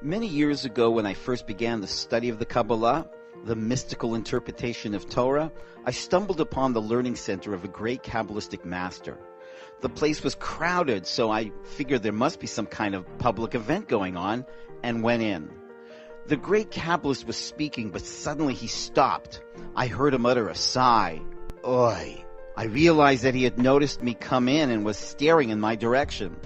Many years ago, when I first began the study of the Kabbalah, the mystical interpretation of Torah, I stumbled upon the learning center of a great Kabbalistic master. The place was crowded, so I figured there must be some kind of public event going on, and went in. The great Kabbalist was speaking, but suddenly he stopped. I heard him utter a sigh. Oi! I realized that he had noticed me come in and was staring in my direction.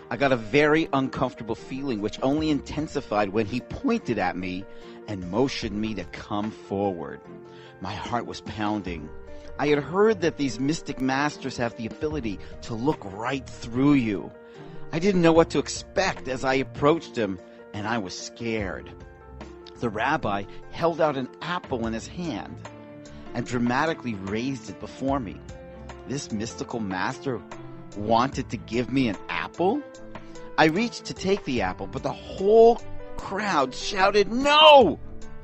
I got a very uncomfortable feeling, which only intensified when he pointed at me and motioned me to come forward. My heart was pounding. I had heard that these mystic masters have the ability to look right through you. I didn't know what to expect as I approached him, and I was scared. The rabbi held out an apple in his hand and dramatically raised it before me. This mystical master wanted to give me an apple? I reached to take the apple, but the whole crowd shouted, "No!"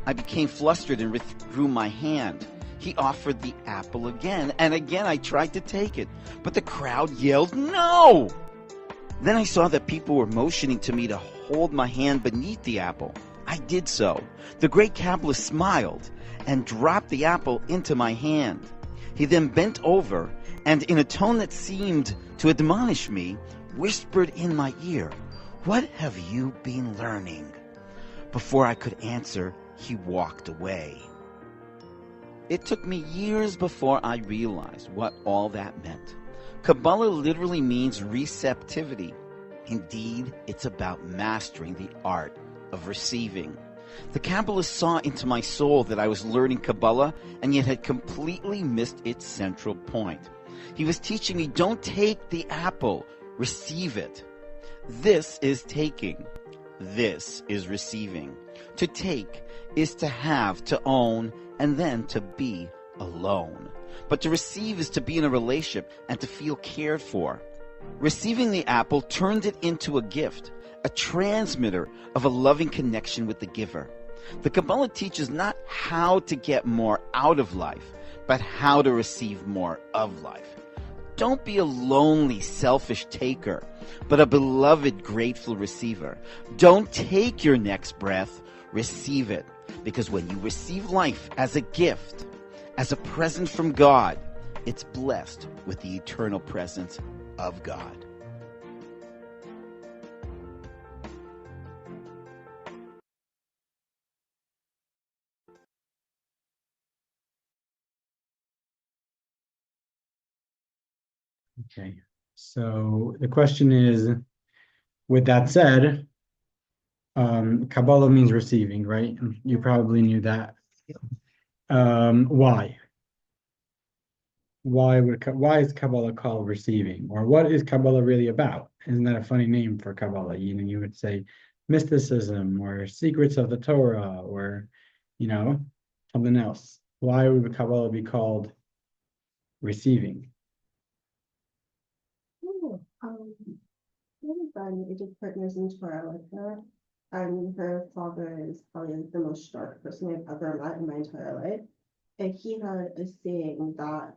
I became flustered and withdrew my hand. He offered the apple again, and again I tried to take it, but the crowd yelled, "No!" Then I saw that people were motioning to me to hold my hand beneath the apple. I did so. The great Kabbalist smiled and dropped the apple into my hand. He then bent over and, in a tone that seemed to admonish me, whispered in my ear, "What have you been learning?" Before I could answer, he walked away. It took me years before I realized what all that meant. Kabbalah literally means receptivity. Indeed, it's about mastering the art of receiving. The Kabbalist saw into my soul that I was learning Kabbalah and yet had completely missed its central point. He was teaching me, don't take the apple, receive it. This is taking. This is receiving. To take is to have, to own, and then to be alone. But to receive is to be in a relationship and to feel cared for. Receiving the apple turned it into a gift, a transmitter of a loving connection with the giver. The Kabbalah teaches not how to get more out of life, but how to receive more of life. Don't be a lonely, selfish taker, but a beloved, grateful receiver. Don't take your next breath, receive it. Because when you receive life as a gift, as a present from God, it's blessed with the eternal presence of God. Okay, so the question is, with that said, Kabbalah means receiving, right? You probably knew that. Why? Why is Kabbalah called receiving? Or what is Kabbalah really about? Isn't that a funny name for Kabbalah? You would say mysticism or secrets of the Torah or, something else. Why would Kabbalah be called receiving? One of them, it did partners in Torah with her, and her father is probably like the most dark person I've ever met in my entire life. And he had a saying that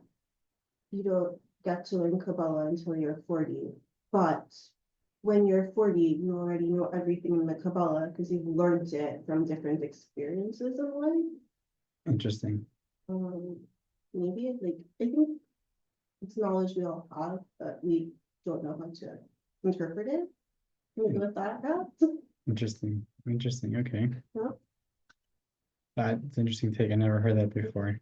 you don't get to learn Kabbalah until you're 40, but when you're 40, you already know everything in the Kabbalah because you've learned it from different experiences of life. Interesting. Maybe I think it's knowledge we all have, but we don't know how to interpret it. Maybe with that route. Interesting. Okay. Yeah. That's an interesting take. I never heard that before.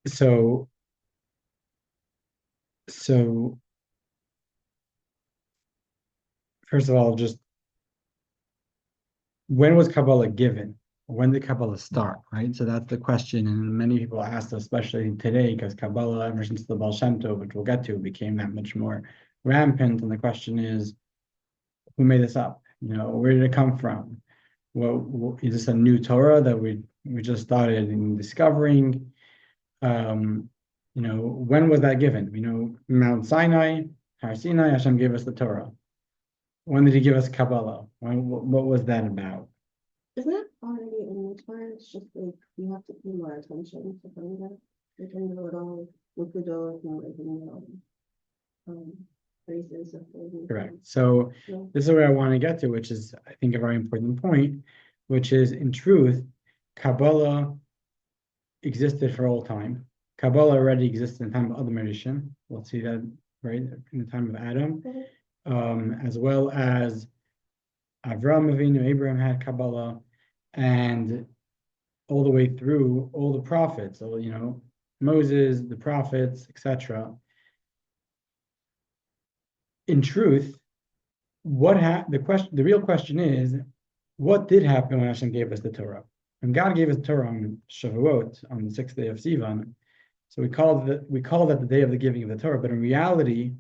So first of all, just when was Kabbalah given? When did Kabbalah start, right? So that's the question, and many people ask, especially today, because Kabbalah, ever since the Baal Shem Tov, which we'll get to, became that much more rampant. And the question is, who made this up? Where did it come from? Well, is this a new Torah that we just started in discovering? When was that given? Mount Sinai, Har Sinai, Hashem gave us the Torah. When did he give us Kabbalah? What was that about? Isn't it already in the Torah? It's just like you have to pay more attention to find it. Like in the little Mukudot and like in the phrases of the Correct. So this is where I want to get to, which is, I think, a very important point, which is, in truth, Kabbalah existed for all time. Kabbalah already existed in the time of other magician. We'll see that, right, in the time of Adam, as well as Avraham Avinu, Abraham had Kabbalah, and all the way through all the prophets. So, Moses, the prophets, etc. In truth, the real question is, what did happen when Hashem gave us the Torah? When God gave us the Torah on Shavuot, on the 6th day of Sivan, so we call that the day of the giving of the Torah. But in reality,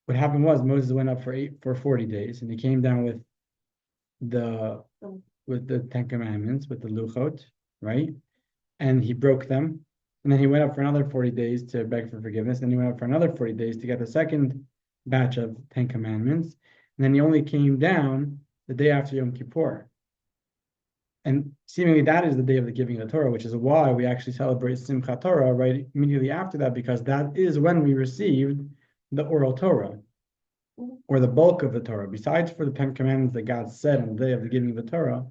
what happened was Moses went up for 40 days, and he came down with the Ten Commandments, with the Luchot, right? And he broke them. And then he went up for another 40 days to beg for forgiveness. And he went up for another 40 days to get the second batch of 10 Commandments. And then he only came down the day after Yom Kippur. And seemingly that is the day of the giving of the Torah, which is why we actually celebrate Simchat Torah right immediately after that, because that is when we received the oral Torah, or the bulk of the Torah. Besides for the 10 Commandments that God said on the day of the giving of the Torah,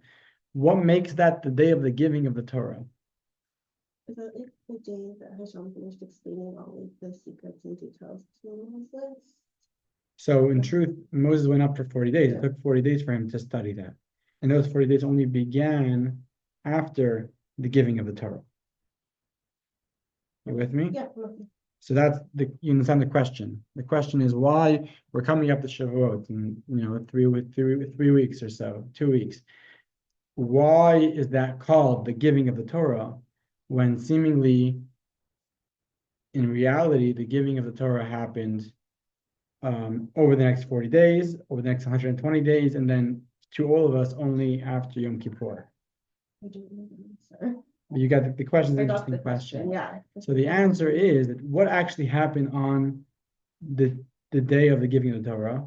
what makes that the day of the giving of the Torah? Is that like the day that Hashem finished explaining all of the secrets and details to Moses? So in truth, Moses went up for 40 days. It took 40 days for him to study that. And those 40 days only began after the giving of the Torah. You with me? Yeah. So you understand the question. The question is why we're coming up to Shavuot in 3 weeks or so, 2 weeks. Why is that called the giving of the Torah, when seemingly, in reality, the giving of the Torah happened over the next 40 days, over the next 120 days, and then to all of us only after Yom Kippur? I don't know the answer. You got the question. I An got interesting the question. Yeah. So the answer is that what actually happened on the day of the giving of the Torah,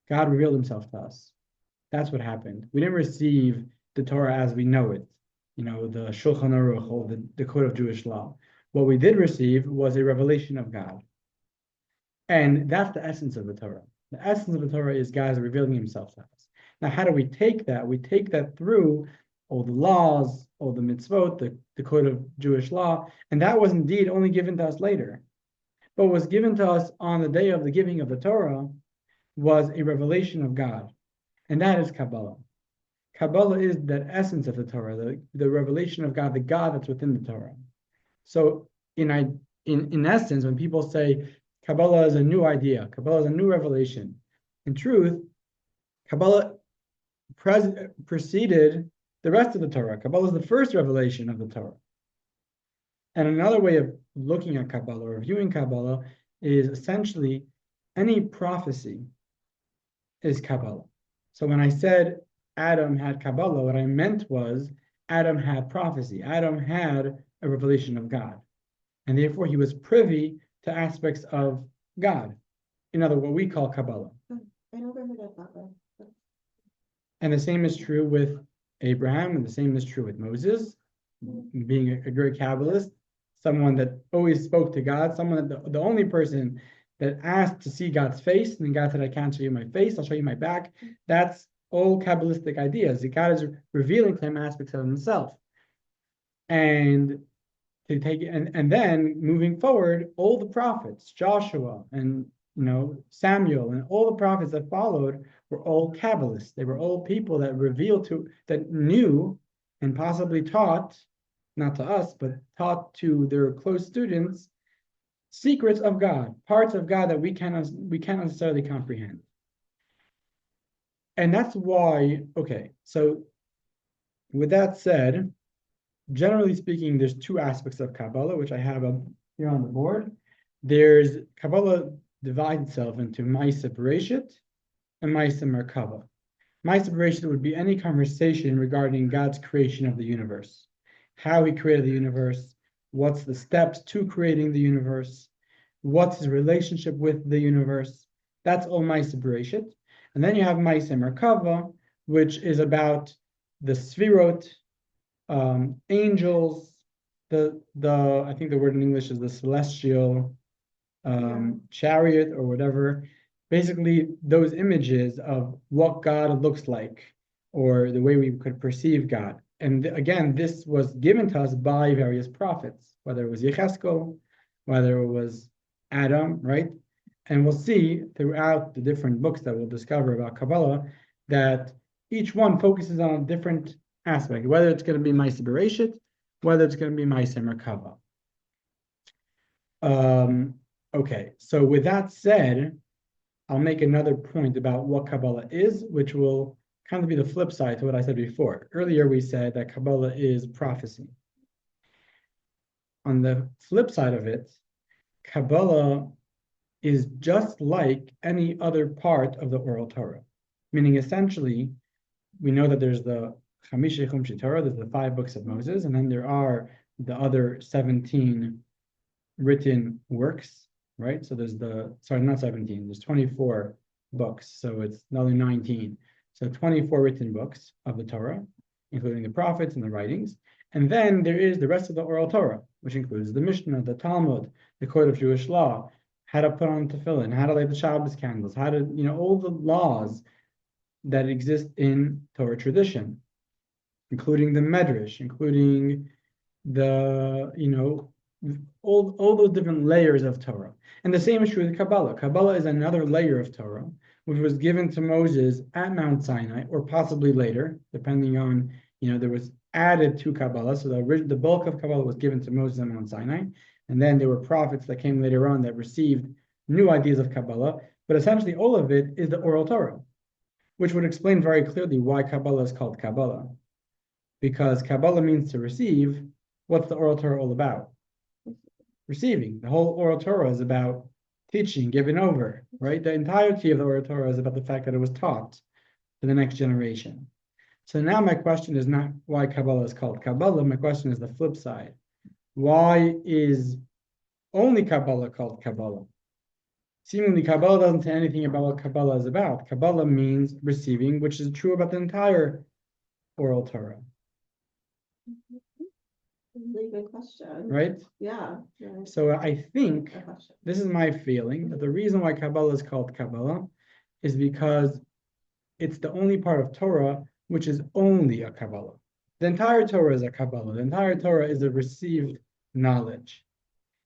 God revealed himself to us. That's what happened. We didn't receive the Torah as we know it, the Shulchan Aruch, or the code of Jewish law. What we did receive was a revelation of God. And that's the essence of the Torah. The essence of the Torah is God revealing himself to us. Now, how do we take that? We take that through all the laws, all the mitzvot, the code of Jewish law, and that was indeed only given to us later. But what was given to us on the day of the giving of the Torah was a revelation of God, and that is Kabbalah. Kabbalah is the essence of the Torah, the revelation of God, the God that's within the Torah. So in essence, when people say Kabbalah is a new idea, Kabbalah is a new revelation, in truth, Kabbalah preceded the rest of the Torah. Kabbalah is the first revelation of the Torah. And another way of looking at Kabbalah or viewing Kabbalah is essentially any prophecy is Kabbalah. So when I said Adam had Kabbalah, what I meant was Adam had prophecy. Adam had a revelation of God. And therefore he was privy to aspects of God. In other words, what we call Kabbalah. I never heard of that one. And the same is true with Abraham, and the same is true with Moses, being a great Kabbalist, someone that always spoke to God, someone that the only person that asked to see God's face, and then God said, I can't show you my face, I'll show you my back. That's all Kabbalistic ideas. God is revealing to him aspects of himself. And to take and then moving forward, all the prophets, Joshua and Samuel and all the prophets that followed were all Kabbalists. They were all people that knew and possibly taught, not to us, but taught to their close students, secrets of God, parts of God that we cannot necessarily comprehend. And that's why, so with that said, generally speaking, there's two aspects of Kabbalah, which I have up here on the board. There's Kabbalah divides itself into Ma'aseh Bereshit and Ma'aseh Merkava. Ma'aseh Bereshit would be any conversation regarding God's creation of the universe, how he created the universe, what's the steps to creating the universe, what's his relationship with the universe. That's all Ma'aseh Bereshit. And then you have Ma'aseh Merkava, which is about the Sfirot, angels, I think the word in English is the celestial chariot or whatever, basically those images of what God looks like or the way we could perceive God. And again, this was given to us by various prophets, whether it was Yecheskel, whether it was Adam, right? And we'll see throughout the different books that we'll discover about Kabbalah that each one focuses on a different aspect, whether it's going to be Ma'aseh Bereshit, whether it's going to be Ma'aseh Merkava. Okay, so with that said, I'll make another point about what Kabbalah is, which will kind of be the flip side to what I said before. Earlier, we said that Kabbalah is prophecy. On the flip side of it, Kabbalah is just like any other part of the oral Torah, meaning essentially, we know that there's the Chamisha Chumshi Torah, there's the 5 books of Moses, and then there are the other 17 written works, right? So there's not 17, there's 24 books, so it's only 19. So 24 written books of the Torah, including the prophets and the writings. And then there is the rest of the oral Torah, which includes the Mishnah, the Talmud, the Code of Jewish Law, how to put on tefillin, how to light the Shabbos candles, how to, all the laws that exist in Torah tradition, including the Medrash, including the, all those different layers of Torah. And the same is true with Kabbalah. Kabbalah is another layer of Torah, which was given to Moses at Mount Sinai, or possibly later, depending on, there was added to Kabbalah. So the bulk of Kabbalah was given to Moses at Mount Sinai. And then there were prophets that came later on that received new ideas of Kabbalah. But essentially all of it is the oral Torah, which would explain very clearly why Kabbalah is called Kabbalah. Because Kabbalah means to receive. What's the oral Torah all about? Receiving. The whole oral Torah is about teaching, giving over, right? The entirety of the oral Torah is about the fact that it was taught to the next generation. So now my question is not why Kabbalah is called Kabbalah. My question is the flip side. Why is only Kabbalah called Kabbalah? Seemingly, Kabbalah doesn't say anything about what Kabbalah is about. Kabbalah means receiving, which is true about the entire oral Torah. Really good question. Right? Yeah. So I think, this is my feeling, that the reason why Kabbalah is called Kabbalah is because it's the only part of Torah which is only a Kabbalah. The entire Torah is a Kabbalah. The entire Torah is a received knowledge.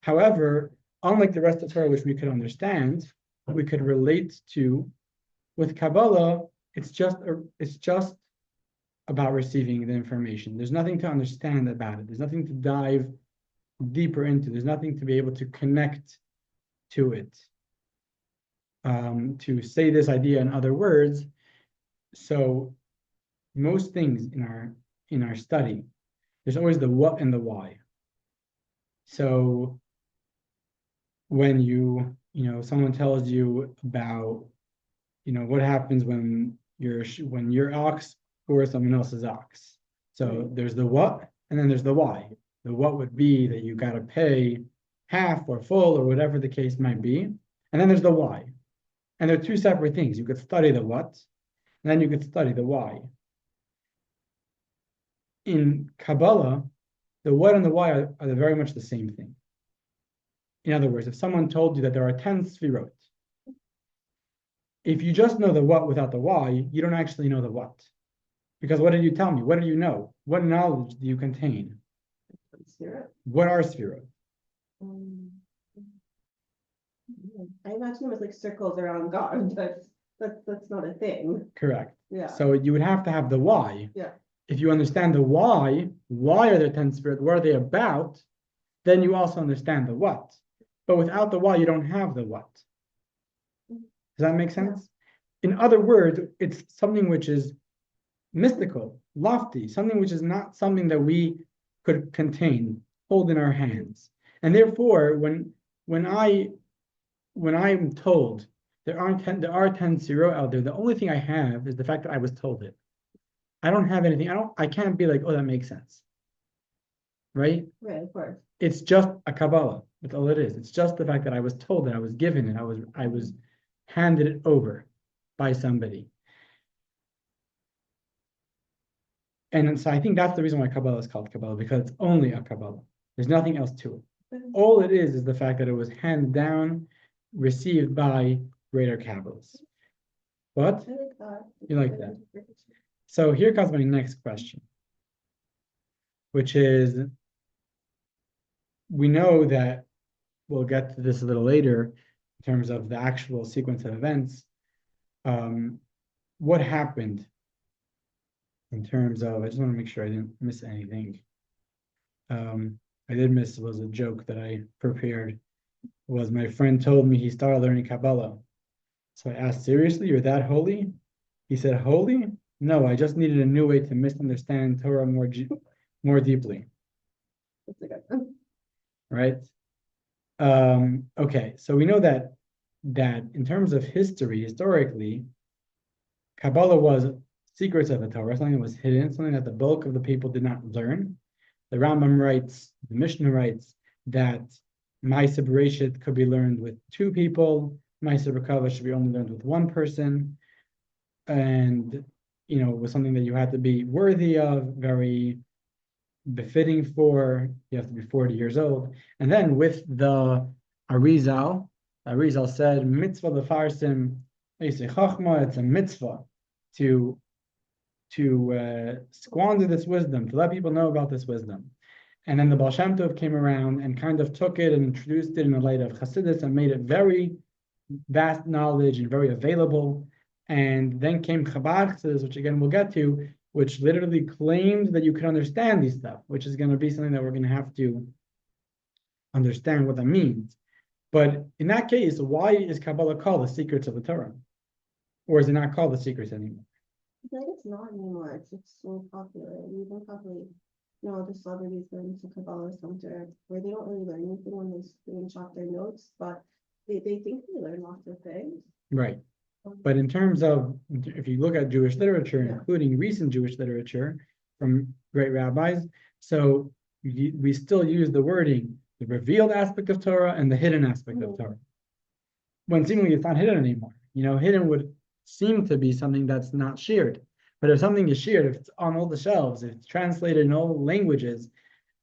However, unlike the rest of Torah, which we could understand, we could relate to, with Kabbalah, it's just about receiving the information. There's nothing to understand about it. There's nothing to dive deeper into. There's nothing to be able to connect to it. To say this idea in other words, so most things in our study, there's always the what and the why. So when someone tells you about, what happens when your ox or someone else's ox. So there's the what, and then there's the why. The what would be that you got to pay half or full or whatever the case might be. And then there's the why. And they're two separate things. You could study the what, and then you could study the why. In Kabbalah, the what and the why are very much the same thing. In other words, if someone told you that there are 10 sfirot, if you just know the what without the why, you don't actually know the what. Because what did you tell me? What do you know? What knowledge do you contain? Sphirot. What are sfirot? I imagine it was like circles around God. That's not a thing. Correct. Yeah. So you would have to have the why. Yeah. If you understand the why are there 10 sfirot? What are they about? Then you also understand the what. But without the why, you don't have the what. Does that make sense? Yeah. In other words, it's something which is mystical, lofty, something which is not something that we could contain, hold in our hands. And therefore, when I'm told there are 10 sfirot out there, the only thing I have is the fact that I was told it. I don't have anything. I can't be like, oh, that makes sense. Right? Right, of course. It's just a Kabbalah. That's all it is. It's just the fact that I was told it, I was given it, I was handed it over by somebody. And so I think that's the reason why Kabbalah is called Kabbalah, because it's only a Kabbalah. There's nothing else to it. All it is the fact that it was handed down, received by greater Kabbalists. What? I like that. You like that? So here comes my next question, which is, we know that we'll get to this a little later in terms of the actual sequence of events. What happened in terms of, I just want to make sure I didn't miss anything. I did miss, was a joke that I prepared, was my friend told me he started learning Kabbalah. So I asked, seriously, you're that holy? He said, holy? No, I just needed a new way to misunderstand Torah more deeply. That's a good one. Right? Okay, so we know that in terms of historically, Kabbalah was secrets of the Torah, something that was hidden, something that the bulk of the people did not learn. The Rambam writes, the Mishnah writes, that Ma'aseh Bereshit could be learned with two people, Ma'aseh Merkava should be only learned with one person, and was something that you had to be worthy of, very befitting for. You have to be 40 years old. And then with the Arizal said, mitzvah lefarsim eisei chachma, it's a mitzvah to squander this wisdom, to let people know about this wisdom. And then the Baal Shem Tov came around and kind of took it and introduced it in the light of Chassidus and made it very vast knowledge and very available. And then came Chabad Chassidus, which again we'll get to, which literally claimed that you could understand these stuff, which is going to be something that we're going to have to understand what that means. But in that case, why is Kabbalah called the secrets of the Torah? Or is it not called the secrets anymore? I feel like it's not anymore. It's just so popular. Even probably, the celebrities going to Kabbalah Center where they don't really learn anything when they screenshot their notes, but they think they learn lots of things. Right. But in terms of, if you look at Jewish literature, Yeah. including recent Jewish literature from great rabbis, so we still use the wording, the revealed aspect of Torah and the hidden aspect of Torah. When seemingly it's not hidden anymore. Hidden would seem to be something that's not shared. But if something is shared, if it's on all the shelves, if it's translated in all languages,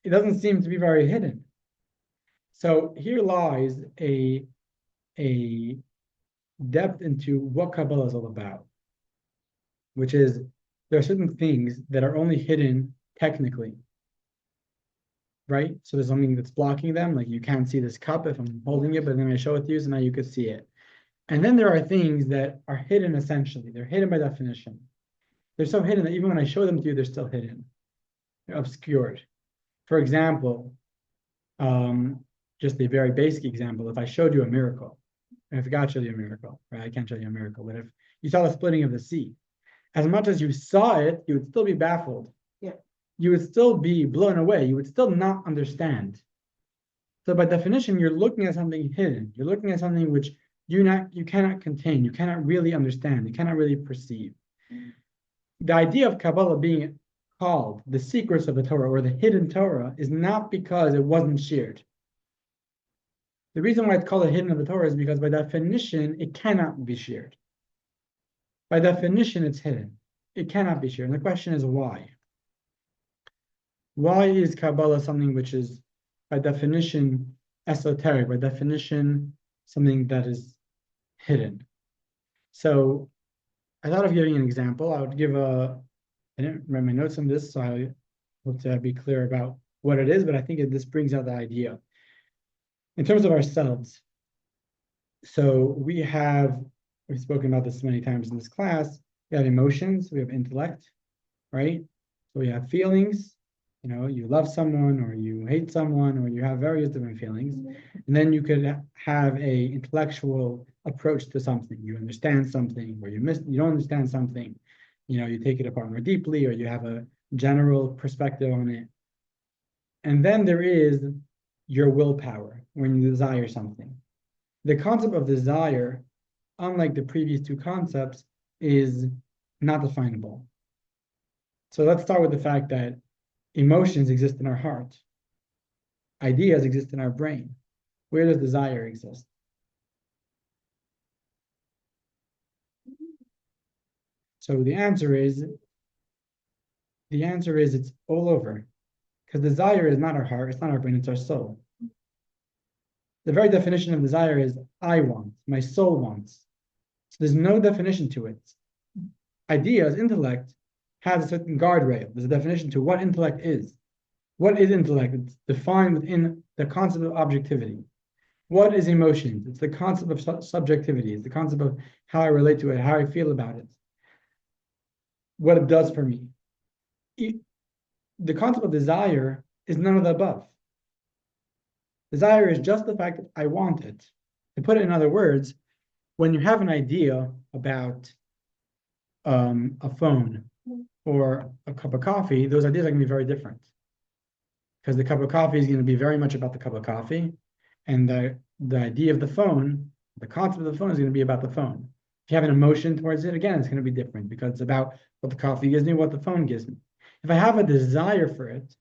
it doesn't seem to be very hidden. So here lies a depth into what Kabbalah is all about, which is there are certain things that are only hidden technically, right? So there's something that's blocking them, like you can't see this cup if I'm holding it, but then I show it to you, so now you could see it. And then there are things that are hidden essentially. They're hidden by definition. They're so hidden that even when I show them to you, they're still hidden. They're obscured. For example, just a very basic example, if I showed you a miracle, and if God showed you a miracle, right? I can't show you a miracle, but if you saw the splitting of the sea, as much as you saw it, you would still be baffled. Yeah. You would still be blown away. You would still not understand. So by definition, you're looking at something hidden. You're looking at something which you cannot contain. You cannot really understand. You cannot really perceive. The idea of Kabbalah being called the secrets of the Torah or the hidden Torah is not because it wasn't shared. The reason why it's called a hidden of the Torah is because by definition, it cannot be shared. By definition, it's hidden. It cannot be shared. And the question is why? Why is Kabbalah something which is by definition esoteric, by definition something that is hidden? So I thought of giving an example. I would give I didn't write my notes on this, so I hope to be clear about what it is, but I think this brings out the idea. In terms of ourselves, so we've spoken about this many times in this class. We have emotions, we have intellect, right? So we have feelings, you love someone or you hate someone or you have various different feelings. And then you could have a intellectual approach to something. You understand something or you don't understand something. You take it apart more deeply or you have a general perspective on it. And then there is your willpower when you desire something. The concept of desire, unlike the previous two concepts, is not definable. So let's start with the fact that emotions exist in our heart. Ideas exist in our brain. Where does desire exist? So the answer is it's all over. Because desire is not our heart, it's not our brain, it's our soul. The very definition of desire is I want, my soul wants. There's no definition to it. Ideas, intellect, has a certain guardrail. There's a definition to what intellect is. What is intellect? It's defined within the concept of objectivity. What is emotions? It's the concept of subjectivity. It's the concept of how I relate to it, how I feel about it, what it does for me. The concept of desire is none of the above. Desire is just the fact that I want it. To put it in other words, when you have an idea about a phone or a cup of coffee, those ideas are going to be very different. Because the cup of coffee is going to be very much about the cup of coffee, and the idea of the phone, the concept of the phone is going to be about the phone. If you have an emotion towards it, again, it's going to be different because it's about what the coffee gives me, what the phone gives me. If I have a desire for it,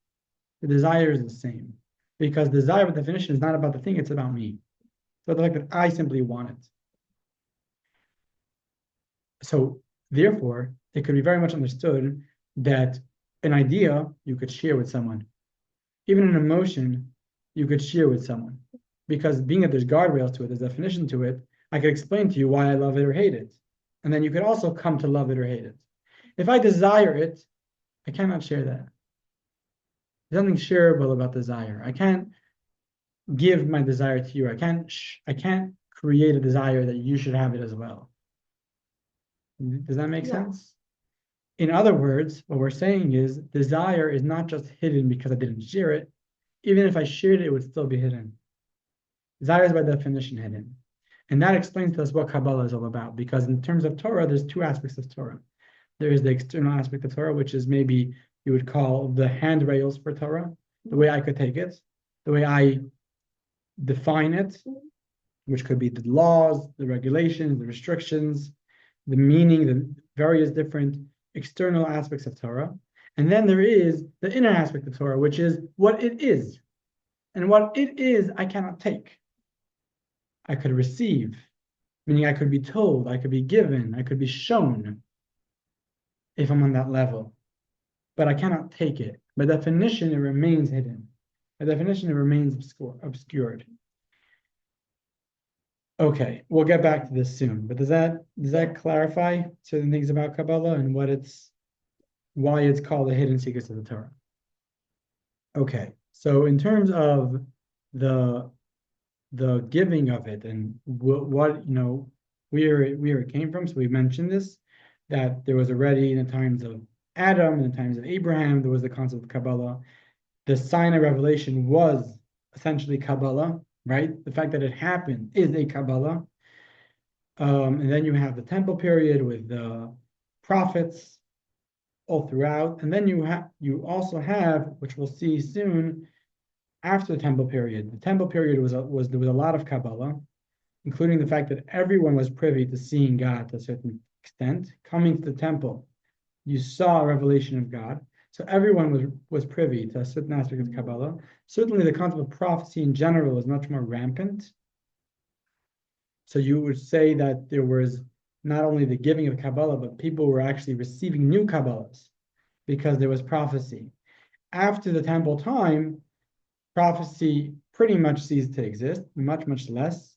the desire is the same. Because desire by definition is not about the thing, it's about me. So the fact that I simply want it. So therefore, it could be very much understood that an idea you could share with someone. Even an emotion you could share with someone. Because being that there's guardrails to it, there's definition to it, I could explain to you why I love it or hate it. And then you could also come to love it or hate it. If I desire it, I cannot share that. There's nothing shareable about desire. I can't give my desire to you. I can't create a desire that you should have it as well. Does that make sense? In other words, what we're saying is desire is not just hidden because I didn't share it. Even if I shared it, it would still be hidden. Desire is by definition hidden. And that explains to us what Kabbalah is all about. Because in terms of Torah, there's two aspects of Torah. There is the external aspect of Torah, which is maybe you would call the handrails for Torah, the way I could take it, the way I define it, which could be the laws, the regulations, the restrictions, the meaning, the various different external aspects of Torah. And then there is the inner aspect of Torah, which is what it is. And what it is, I cannot take. I could receive, meaning I could be told, I could be given, I could be shown if I'm on that level. But I cannot take it. By definition, it remains hidden. By definition, it remains obscured. Okay, we'll get back to this soon. But does that clarify certain things about Kabbalah and why it's called the hidden secrets of the Torah? Okay, so in terms of the giving of it and what where it came from. So we mentioned this, that there was already in the times of Adam, in the times of Abraham, there was the concept of Kabbalah. The sign of revelation was essentially Kabbalah, right? The fact that it happened is a Kabbalah. And then you have the temple period with the prophets all throughout. And then you also have, which we'll see soon, after the temple period. The temple period there was a lot of Kabbalah, including the fact that everyone was privy to seeing God to a certain extent. Coming to the temple, you saw a revelation of God. So everyone was privy to a certain aspect of Kabbalah. Certainly the concept of prophecy in general was much more rampant. So you would say that there was not only the giving of Kabbalah, but people were actually receiving new Kabbalahs because there was prophecy. After the temple time, prophecy pretty much ceased to exist, much less.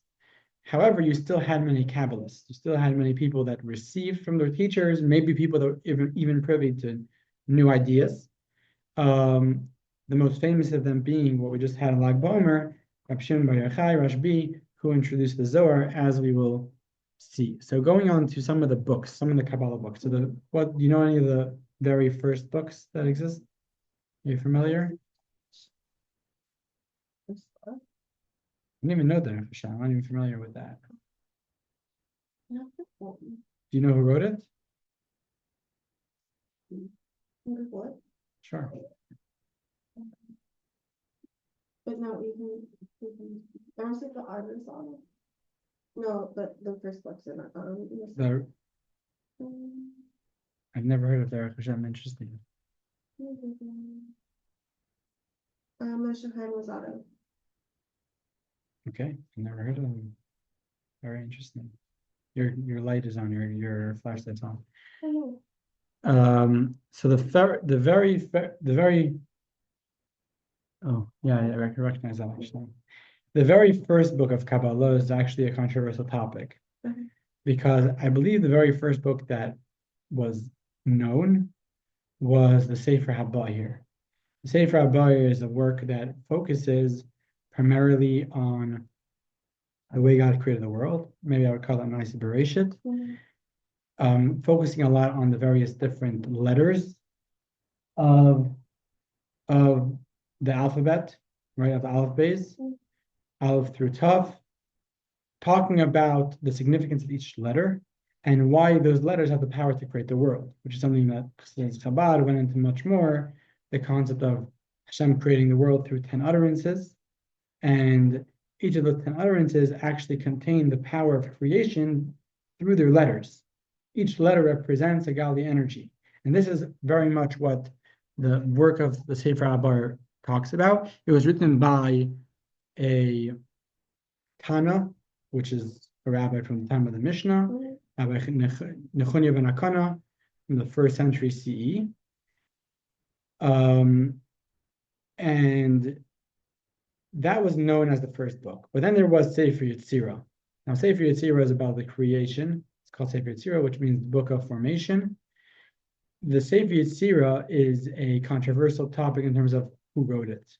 However, you still had many Kabbalists. You still had many people that received from their teachers, maybe people that were even privy to new ideas. The most famous of them being what we just had in Lag BaOmer, Rab Shimon Bar Yochai, Rashbi, who introduced the Zohar, as we will see. So going on to some of the books, some of the Kabbalah books. So do you know any of the very first books that exist? Are you familiar? I didn't even know that, I'm not even familiar with that. Do you know who wrote it? What? Sure. But no, even I was like the artist on it. No, but the first books are not I've never heard of Derek Hashem. Interesting. Moshe Chaim Luzzatto. Okay, I've never heard of them. Very interesting. Your light is on, your flashlight's on. So the very oh yeah, I recognize that actually. The very first book of Kabbalah is actually a controversial topic. because I believe the very first book that was known was the Sefer HaBahir. The Sefer HaBahir is a work that focuses primarily on the way God created the world. Maybe I would call it Ma'aseh Bereshit. Focusing a lot on the various different letters of the alphabet, right, of the Aleph Beis, Aleph through Tav, talking about the significance of each letter and why those letters have the power to create the world, which is something that since Chabad went into much more, the concept of Hashem creating the world through 10 utterances, and each of those 10 utterances actually contain the power of creation through their letters. Each letter represents a godly energy. And this is very much what the work of the Sefer HaBahir talks about. It was written by a Tana, which is a rabbi from the time of the Mishnah, Rabbi Nechunya ben Akana, from the 1st century CE. And that was known as the first book. But then there was Sefer Yetzirah. Now, Sefer Yetzirah is about the creation. It's called Sefer Yetzirah, which means the book of formation. The Sefer Yetzirah is a controversial topic in terms of who wrote it.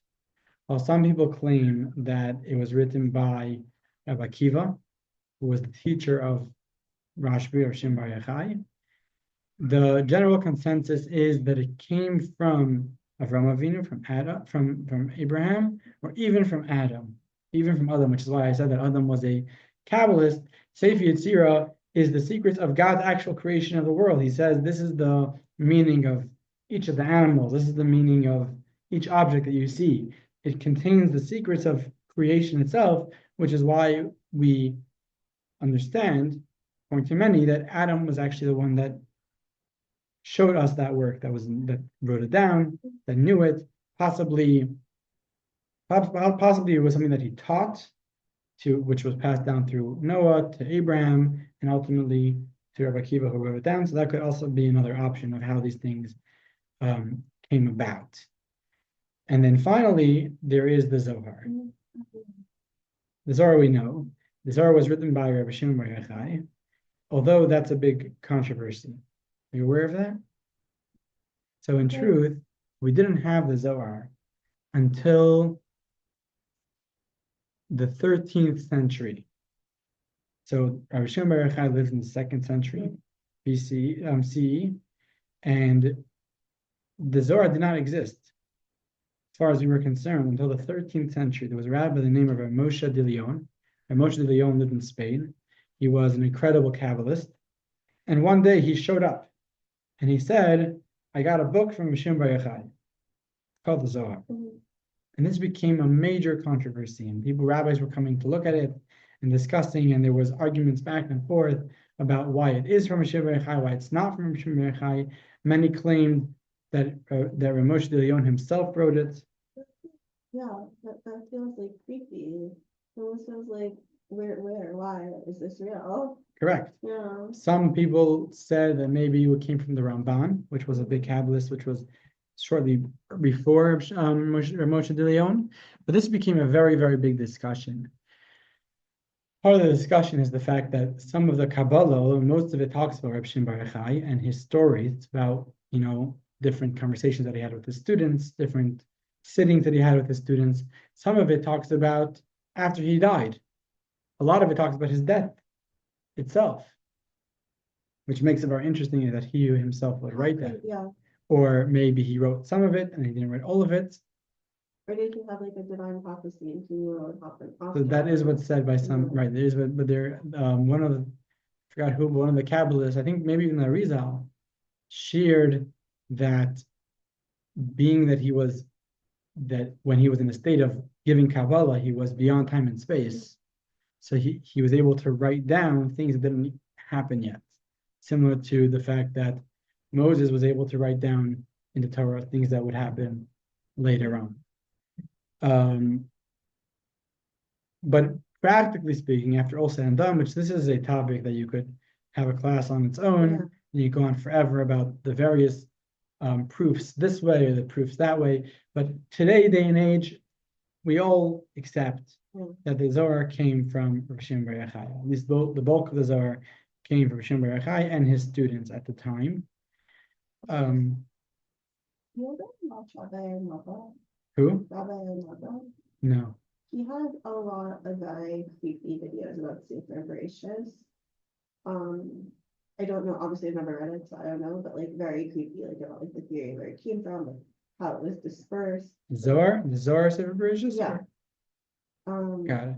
While some people claim that it was written by Rabbi Akiva, who was the teacher of Rashbi or Shem Bar Yochai, the general consensus is that it came from Avraham Avinu, from Adam, from Abraham, or even from Adam, even from Adam, which is why I said that Adam was a Kabbalist. Sefer Yetzirah is the secrets of God's actual creation of the world. He says this is the meaning of each of the animals. This is the meaning of each object that you see. It contains the secrets of creation itself, which is why we understand, according to many, that Adam was actually the one that showed us that work, that wrote it down, that knew it. Possibly it was something that he taught, which was passed down through Noah to Abraham, and ultimately to Rabbi Akiva, who wrote it down. So that could also be another option of how these things came about. And then finally, there is the Zohar. The Zohar we know. The Zohar was written by Rabbi Shimon Bar Yochai, although that's a big controversy. Are you aware of that? So in truth, we didn't have the Zohar until the 13th century. So Rabbi Shimon Bar Yochai lived in the 2nd century CE, and the Zohar did not exist, as far as we were concerned, until the 13th century. There was a rabbi by the name of Moshe de Leon. Moshe de Leon lived in Spain. He was an incredible Kabbalist. And one day he showed up and he said, I got a book from Shimon Bar Yochai called the Zohar. And this became a major controversy, and rabbis were coming to look at it and discussing, and there was arguments back and forth about why it is from Shimon Bar Yochai, why it's not from Shimon Bar Yochai. Many claimed that Moshe de Leon himself wrote it. Yeah, that feels like creepy. It almost feels like, where, why? Is this real? Correct. Yeah. Some people said that maybe it came from the Ramban, which was a big Kabbalist, which was shortly before Moshe de Leon. But this became a very, very big discussion. Part of the discussion is the fact that some of the Kabbalah, most of it talks about Reb Shimon Bar Yochai and his stories. It's about, different conversations that he had with his students, different sittings that he had with his students. Some of it talks about after he died. A lot of it talks about his death itself, which makes it very interesting that he himself would write that. Yeah. Or maybe he wrote some of it and he didn't write all of it. Or did he have like a divine prophecy and he knew what would happen? So that is what's said by some, right? There is, but there, one of the Kabbalists, I think maybe even the Arizal, shared that being that when he was in a state of giving Kabbalah, he was beyond time and space. So he was able to write down things that didn't happen yet. Similar to the fact that Moses was able to write down in the Torah things that would happen later on. But practically speaking, after all said and done, which this is a topic that you could have a class on its own, and you go on forever about the various proofs this way or the proofs that way. But today, day and age, we all accept that the Zohar came from Rav Shimon Bar Yochai. At least the bulk of the Zohar came from Shem Bar Yochai and his students at the time. You ever watch Rabbi Mother? Who? Rabbi Mother? No. He had a lot of very creepy videos about Sefer Bereshis. I don't know, obviously I've never read it, so I don't know, but like very creepy, like about like the theory where it came from, like how it was dispersed. Zohar? The Zohar Sefer Bereshis? Yeah. Got it.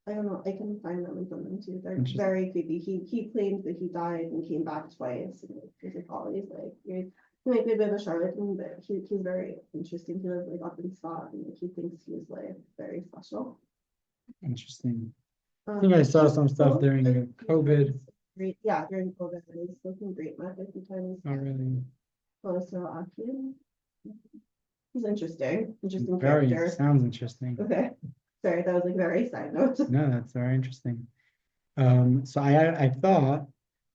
I don't know, I can find them and film them too. They're Interesting. very creepy. He claims that he died and came back twice. And there's like all these like he might be a bit of a charlatan, but he's very interesting. He lives like up in Scotland and like, he thinks he's like very special. Interesting. I think I saw some stuff during the COVID. Great, yeah, during COVID, and he's spoken great much. I think times. Oh, really? Also, he's interesting Very, character. sounds interesting. Okay, sorry, that was like very side note. No, that's very interesting. So I thought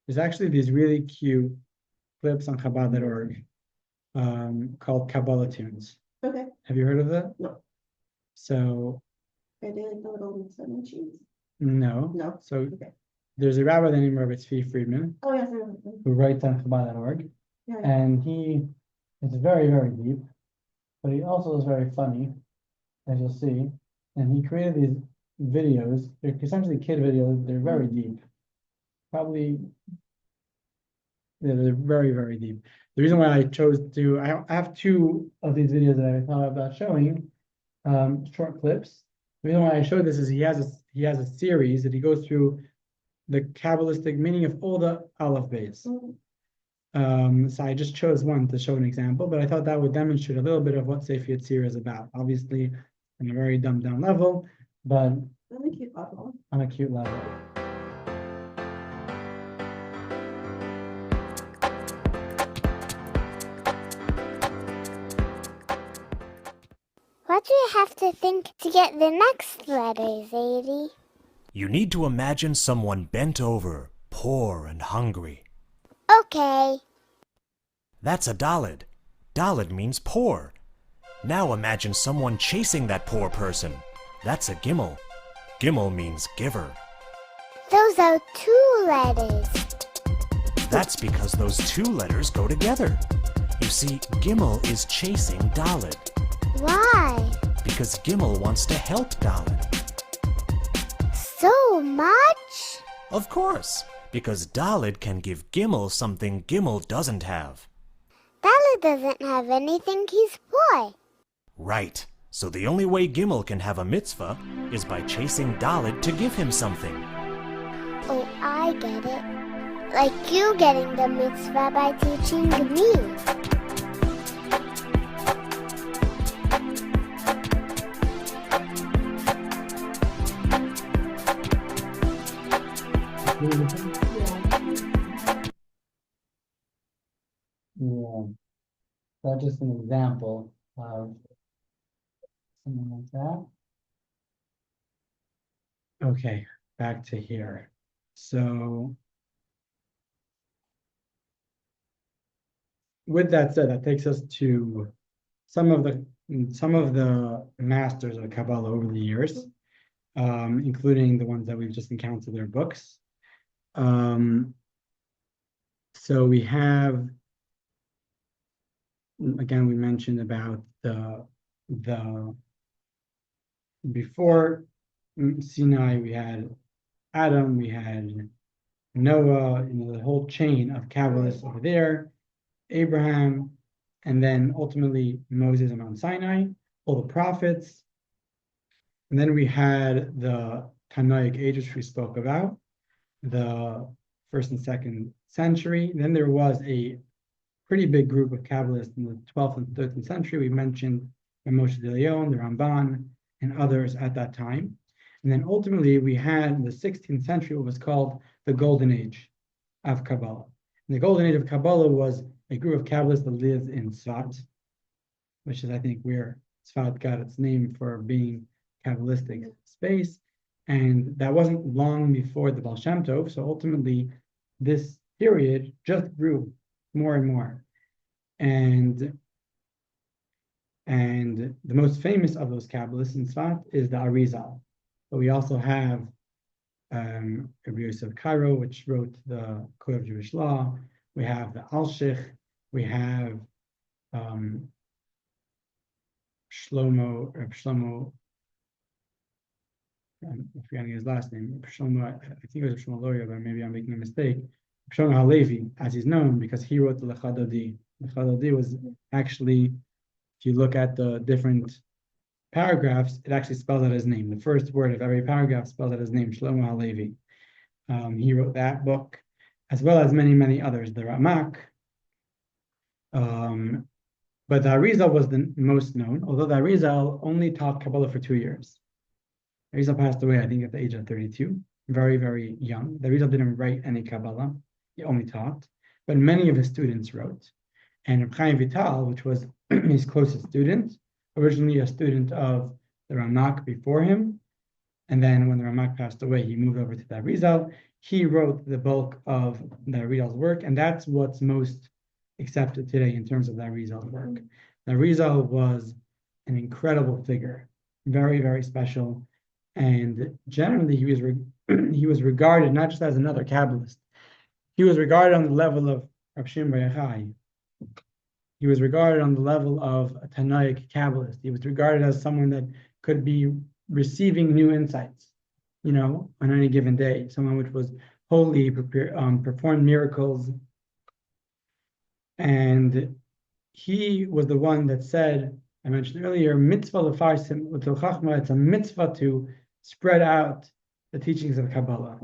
there's actually these really cute clips on Chabad.org called Kabbalah tunes. Okay, Have you heard of that? No. So are they like the little cinnamon cheese? no. No. So Okay. there's a rabbi named Rabbi Tzvi Friedman Oh yes, I remember. who writes on Chabad.org, Yeah. and he is very, very deep, but he also is very funny, as you'll see. And he created these videos. They're essentially kid videos. They're very deep. Probably, yeah, they're very, very deep. The reason why I chose to, I have two of these videos that I thought about showing, short clips. The reason why I showed this is he has a series that he goes through the Kabbalistic meaning of all the Aleph Beis. So I just chose one to show an example, but I thought that would demonstrate a little bit of what Sefer Yetzirah is about. Obviously, on a very dumbed down level, but On a cute level. on a cute level. What do you have to think to get the next letter, Zadie? You need to imagine someone bent over, poor and hungry. Okay. That's a Daled. Daled means poor. Now imagine someone chasing that poor person. That's a Gimel. Gimel means giver. Those are two letters. That's because those two letters go together. You see, Gimel is chasing Daled. Why? Because Gimel wants to help Daled. So much? Of course, because Daled can give Gimel something Gimel doesn't have. Daled doesn't have anything, he's poor. Right. So the only way Gimel can have a mitzvah is by chasing Daled to give him something. Oh, I get it. Like you getting the mitzvah by teaching me. Yeah, that's just an example of something like that. Okay, back to here. So with that said, that takes us to some of the masters of Kabbalah over the years, including the ones that we've just encountered in their books. So we have, again, we mentioned about the before Sinai, we had Adam, we had Noah, the whole chain of Kabbalists over there, Abraham, and then ultimately Moses on Mount Sinai, all the prophets. And then we had the Tanoic age, which we spoke about, the 1st and 2nd century. Then there was a pretty big group of Kabbalists in the 12th and 13th century. We mentioned Moshe de Leon, the Ramban, and others at that time. And then ultimately we had in the 16th century what was called the Golden Age of Kabbalah. And the Golden Age of Kabbalah was a group of Kabbalists that lived in Tzfat, which is, I think, where Tzfat got its name for being Kabbalistic space. And that wasn't long before the Baal Shem Tov. So ultimately, this period just grew more and more. And the most famous of those Kabbalists in Tzfat is the Arizal. But we also have Rabbi Yosef Cairo, which wrote the Code of Jewish Law. We have the Alshich. We have Shlomo, I'm forgetting his last name. Shlomo, I think it was Shlomo Loria, but maybe I'm making a mistake. Shlomo Halevi, as he's known, because he wrote the Lecha Dodi. Lecha Dodi was actually, if you look at the different paragraphs, it actually spells out his name. The first word of every paragraph spells out his name, Shlomo Halevi. He wrote that book, as well as many, many others. The Ramak. But the Arizal was the most known, although the Arizal only taught Kabbalah for 2 years. The Arizal passed away, I think, at the age of 32, very, very young. The Arizal didn't write any Kabbalah, he only taught, but many of his students wrote. And Reb Chaim Vital, which was his closest student, originally a student of the Ramak before him, and then when the Ramak passed away, he moved over to the Arizal. He wrote the bulk of the Arizal's work, and that's what's most accepted today in terms of the Arizal's work. The Arizal was an incredible figure, very, very special, and generally he was regarded not just as another Kabbalist. He was regarded on the level of Rav Shimon Bar Yochai. He was regarded on the level of a Tanaic Kabbalist. He was regarded as someone that could be receiving new insights, on any given day. Someone which was holy, performed miracles. And he was the one that said, I mentioned earlier, mitzvah lefarsim u'til chachma. It's a mitzvah to spread out the teachings of Kabbalah.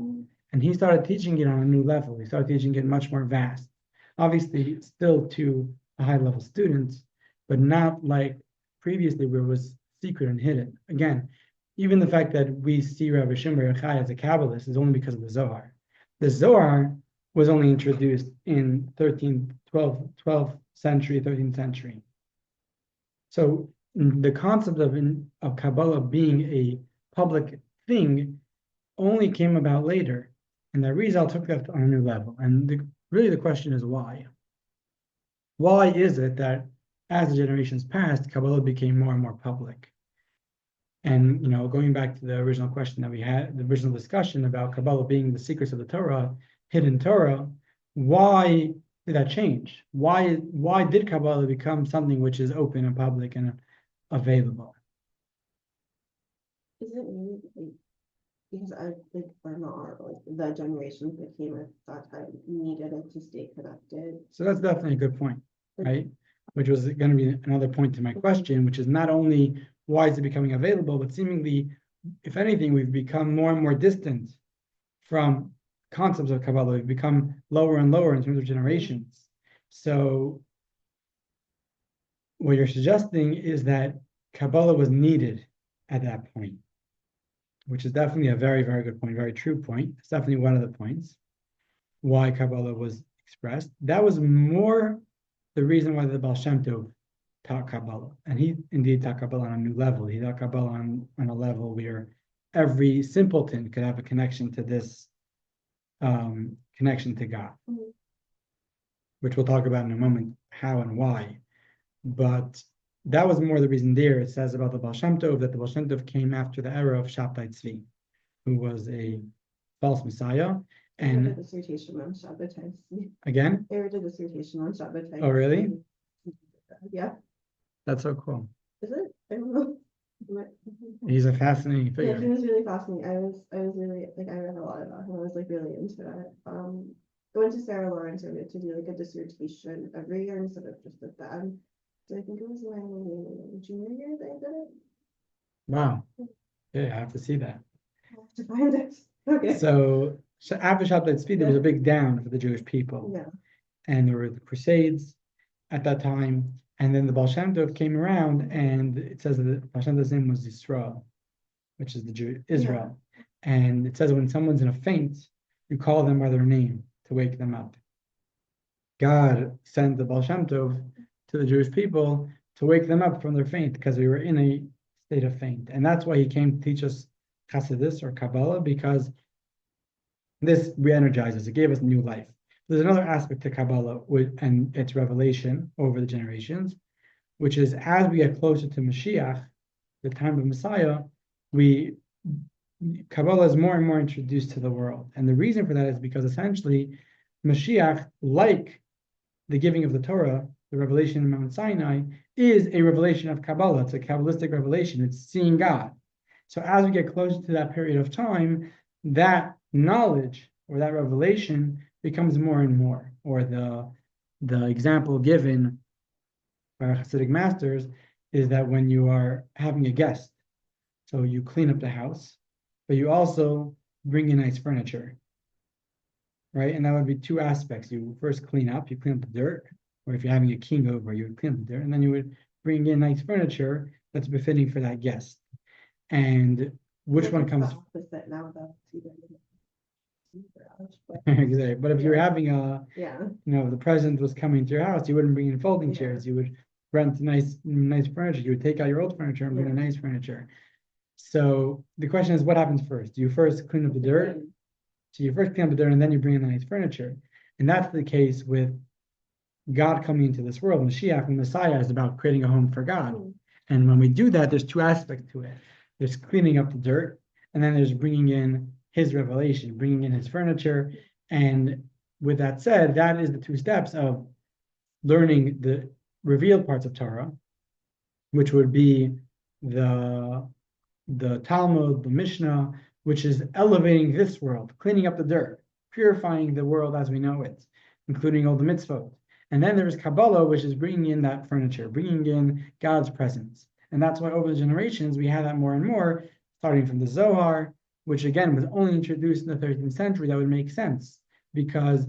And he started teaching it on a new level. He started teaching it much more vast. Obviously, still to a high-level students, but not like previously where it was secret and hidden. Again, even the fact that we see Rabbi Shimon Bar Yochai as a Kabbalist is only because of the Zohar. The Zohar was only introduced in 12th century, 13th century. So the concept of Kabbalah being a public thing only came about later. And the Arizal took that on a new level. And really the question is why? Why is it that as the generations passed, Kabbalah became more and more public? And, going back to the original question that we had, the original discussion about Kabbalah being the secrets of the Torah, hidden Torah, why did that change? Why did Kabbalah become something which is open and public and available? Is it maybe because the generations that came at that time needed it to stay connected? So that's definitely a good point, right? Which was going to be another point to my question, which is not only why is it becoming available, but seemingly, if anything, we've become more and more distant from concepts of Kabbalah. We've become lower and lower in terms of generations. So what you're suggesting is that Kabbalah was needed at that point, which is definitely a very, very good point, very true point. It's definitely one of the points why Kabbalah was expressed. That was more the reason why the Baal Shem Tov taught Kabbalah. And he indeed taught Kabbalah on a new level. He taught Kabbalah on a level where every simpleton could have a connection to this connection to God, which we'll talk about in a moment, how and why. But that was more the reason there. It says about the Baal Shem Tov that the Baal Shem Tov came after the era of Shabtai Tzvi, who was a false messiah. And I wrote a dissertation on Shabbatai Tzvi. Again? I wrote a dissertation on Shabbatai. Oh, really? Yeah. That's so cool. Is it? I don't know. He's a fascinating figure. Yeah, he was really fascinating. I was really I read a lot about him. I was really into it. I went to Sarah Lawrence earlier to do a dissertation every year instead of just at the end. So I think it was my junior year that I did it. Wow. Yeah, I have to see that. I have to find it. Okay. So after Shabtai Tzvi, there was a big down for the Jewish people. Yeah. And there were the Crusades at that time. And then the Baal Shem Tov came around, and it says that the Baal Shem Tov's name was Yisrael, which is the Jew, Israel. Yeah. And it says when someone's in a faint, you call them by their name to wake them up. God sent the Baal Shem Tov to the Jewish people to wake them up from their faint, because we were in a state of faint. And that's why he came to teach us Chassidus or Kabbalah, because this re-energizes, it gave us new life. There's another aspect to Kabbalah and its revelation over the generations, which is as we get closer to Mashiach, the time of Messiah, we Kabbalah is more and more introduced to the world. And the reason for that is because essentially Mashiach, like the giving of the Torah, the revelation in Mount Sinai, is a revelation of Kabbalah. It's a Kabbalistic revelation. It's seeing God. So as we get closer to that period of time, that knowledge or that revelation becomes more and more. Or the example given by our Hasidic masters is that when you are having a guest, so you clean up the house, but you also bring in nice furniture, right? And that would be two aspects. You first clean up the dirt, or if you're having a king over, you would clean up the dirt, and then you would bring in nice furniture that's befitting for that guest. And which one comes? Opposite now, though. Exactly. But if you're having Yeah. the president was coming to your house, you wouldn't bring in folding chairs. You would rent nice furniture. You would take out your old furniture and bring in nice furniture. So the question is, what happens first? Do you first clean up the dirt? So you first clean up the dirt and then you bring in the nice furniture. And that's the case with God coming into this world. Mashiach, the Messiah, is about creating a home for God. And when we do that, there's two aspects to it. There's cleaning up the dirt, and then there's bringing in his revelation, bringing in his furniture. And with that said, that is the two steps of learning the revealed parts of Torah, which would be the Talmud, the Mishnah, which is elevating this world, cleaning up the dirt, purifying the world as we know it, including all the mitzvot. And then there's Kabbalah, which is bringing in that furniture, bringing in God's presence. And that's why over the generations, we have that more and more, starting from the Zohar, which again was only introduced in the 13th century. That would make sense because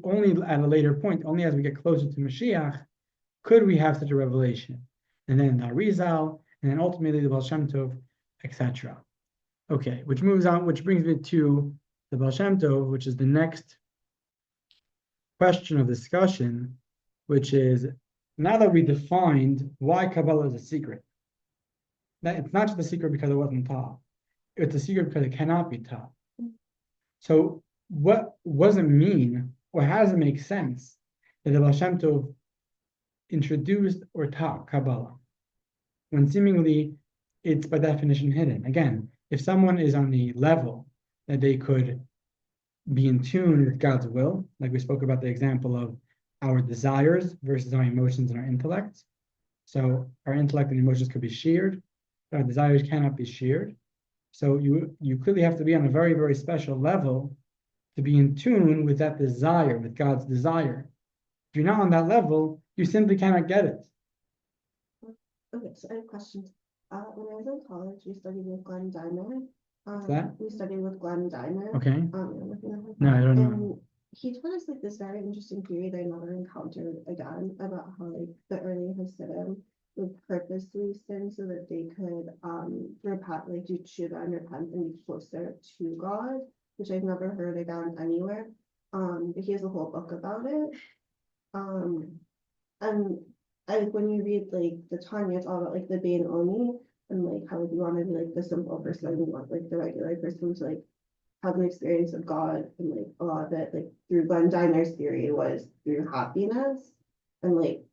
only at a later point, only as we get closer to Mashiach, could we have such a revelation. And then the Arizal, and then ultimately the Baal Shem Tov, etc. Okay, which brings me to the Baal Shem Tov, which is the next question of discussion, which is, now that we defined why Kabbalah is a secret, that it's not just a secret because it wasn't taught, it's a secret because it cannot be taught. So what does it mean, or how does it make sense that the Baal Shem Tov introduced or taught Kabbalah, when seemingly it's by definition hidden? Again, if someone is on the level that they could be in tune with God's will, like we spoke about the example of our desires versus our emotions and our intellect. So our intellect and emotions could be sheared, but our desires cannot be sheared. So you clearly have to be on a very, very special level to be in tune with that desire, with God's desire. If you're not on that level, you simply cannot get it. Okay, so I have questions. When I was in college, we studied with Glenn Diner. What's that? We studied with Glenn Diner. Okay. No, I don't know. And he told us like this very interesting theory that I never encountered again about how like the early Hasidim would purposely sin so that they could repent, like do tshuva and repent and be closer to God, which I've never heard again anywhere. But he has a whole book about it. And when you read like the Tanya, it's all about like the Bein Oni and like how you want to be like the simple person, you want like the regular person to like have an experience of God, and like a lot of it like through Glenn Diner's theory was through happiness, and like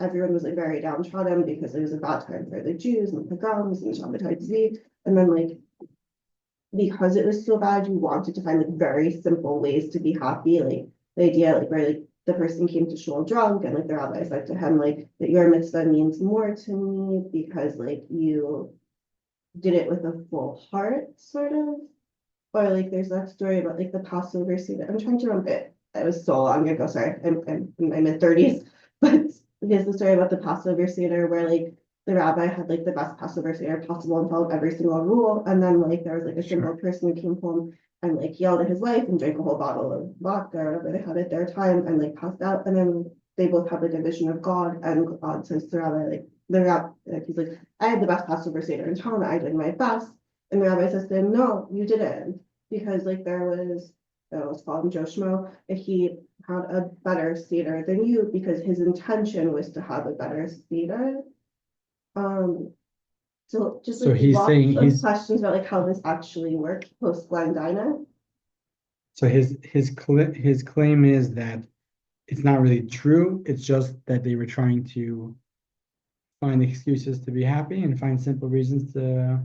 everyone was like very downtrodden because it was a bad time for the Jews and the pogroms and Shabbatai Tzvi, and then like because it was so bad, you wanted to find like very simple ways to be happy, like the idea like where like the person came to shul drunk and like the rabbi said to him like that your mitzvah means more to me because like you did it with a full heart, sort of. Or like there's that story about like the Passover Seder. I'm trying to remember it. It was so long ago. Sorry, I'm in my mid-30s. But there's the story about the Passover Seder where like the rabbi had like the best Passover Seder possible and followed every single rule. And then like there was like a single person who came home and like yelled at his wife and drank a whole bottle of vodka or whatever they had at their time and like passed out. And then they both had like a vision of God, and God says to the rabbi, like the rabbi, he's like, I had the best Passover Seder in town. I did my best. And the rabbi says to him, no, you didn't. Because like there was, let's call him Joe Schmo, he had a better Seder than you because his intention was to have a better Seder. So just like he's lots saying of questions about like how this actually worked post Glenn Diner. So his claim is that it's not really true. It's just that they were trying to find excuses to be happy and find simple reasons to.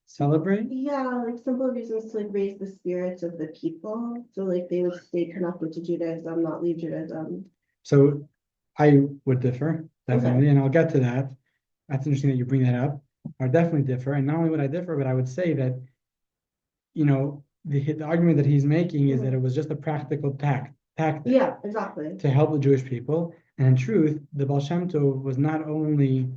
celebrate? Yeah, like simple reasons to like raise the spirits of the people. So like they would stay connected to Judaism, not leave Judaism. So I would differ, definitely, and I'll get to that. That's interesting that you bring that up. I would definitely differ. And not only would I differ, but I would say that, the argument that he's making is that it was just a practical tactic Yeah, exactly. to help the Jewish people. And in truth, the Baal Shem Tov was not only,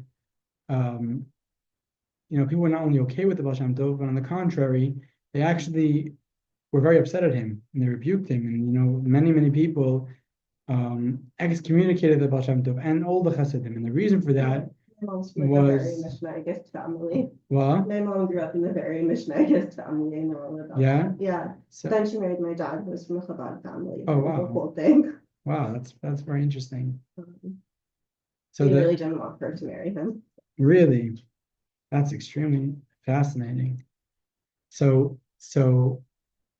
people were not only okay with the Baal Shem Tov, but on the contrary, they actually were very upset at him and they rebuked him. And, many, many people excommunicated the Baal Shem Tov and all the Hasidim. And the reason for that My mom's from like a very was, Mishnahist family. well, My mom grew up in a very Mishnahist family. I know all about yeah. that. Yeah. So, Then she married my dad, who was from a Chabad family. Oh, The wow. whole thing. Wow, that's very interesting. So They that really didn't want her to marry him. really, that's extremely fascinating. So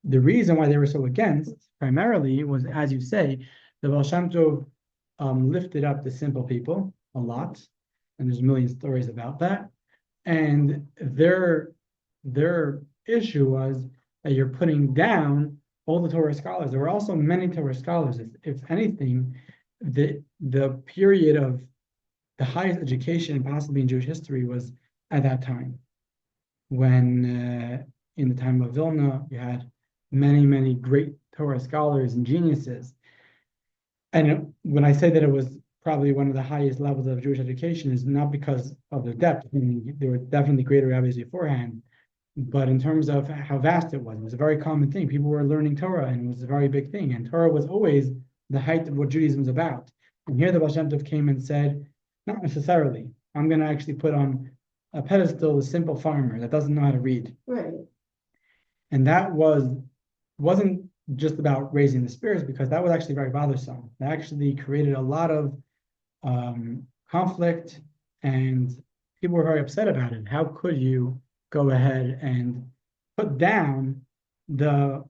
the reason why they were so against primarily was, as you say, the Baal Shem Tov lifted up the simple people a lot, and there's a million stories about that. And their issue was that you're putting down all the Torah scholars. There were also many Torah scholars. If anything, the period of the highest education possibly in Jewish history was at that time, when in the time of Vilna, you had many, many great Torah scholars and geniuses. And when I say that it was probably one of the highest levels of Jewish education, is not because of the depth. I mean, there were definitely greater rabbis beforehand, but in terms of how vast it was a very common thing. People were learning Torah, and it was a very big thing. And Torah was always the height of what Judaism is about. And here the Baal Shem Tov came and said, not necessarily. I'm going to actually put on a pedestal a simple farmer that doesn't know how to read. Right. And that wasn't just about raising the spirits, because that was actually very bothersome. That actually created a lot of conflict, and people were very upset about it. How could you go ahead and put down the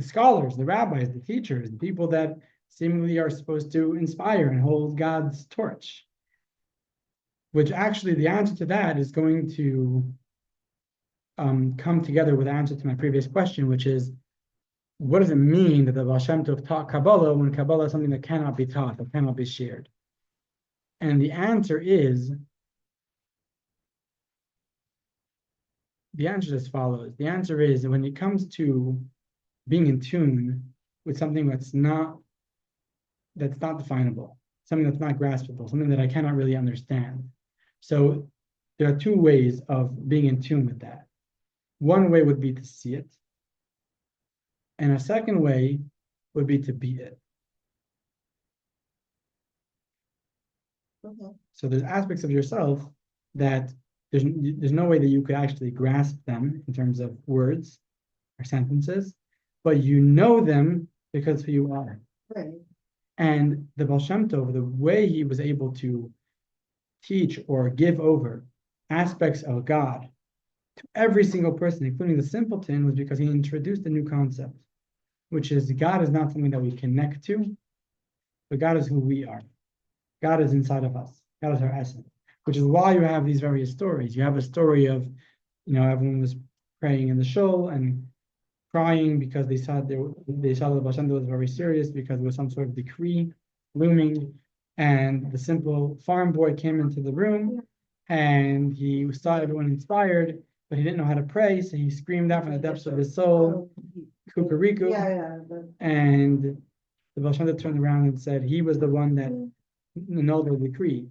scholars, the rabbis, the teachers, the people that seemingly are supposed to inspire and hold God's torch? Which actually, the answer to that is going to come together with the answer to my previous question, which is, what does it mean that the Baal Shem Tov taught Kabbalah when Kabbalah is something that cannot be taught, that cannot be shared? And the answer is as follows. The answer is, when it comes to being in tune with something that's not definable, something that's not graspable, something that I cannot really understand. So there are two ways of being in tune with that. One way would be to see it, and a second way would be to be it. Okay. So there's aspects of yourself that there's no way that you could actually grasp them in terms of words or sentences, but you know them because of who you are. Right. And the Baal Shem Tov, the way he was able to teach or give over aspects of God to every single person, including the simpleton, was because he introduced a new concept, which is God is not something that we connect to, but God is who we are. God is inside of us. God is our essence, which is why you have these various stories. You have a story of, everyone was praying in the shul and crying because they saw that the Baal Shem Tov was very serious, because there was some sort of decree looming, and the simple farm boy came into the room and he saw everyone inspired, but he didn't know how to pray, so he screamed out from the depths of his soul, Kukariku. And the Baal Shem Tov turned around and said he was the one that annulled the decree.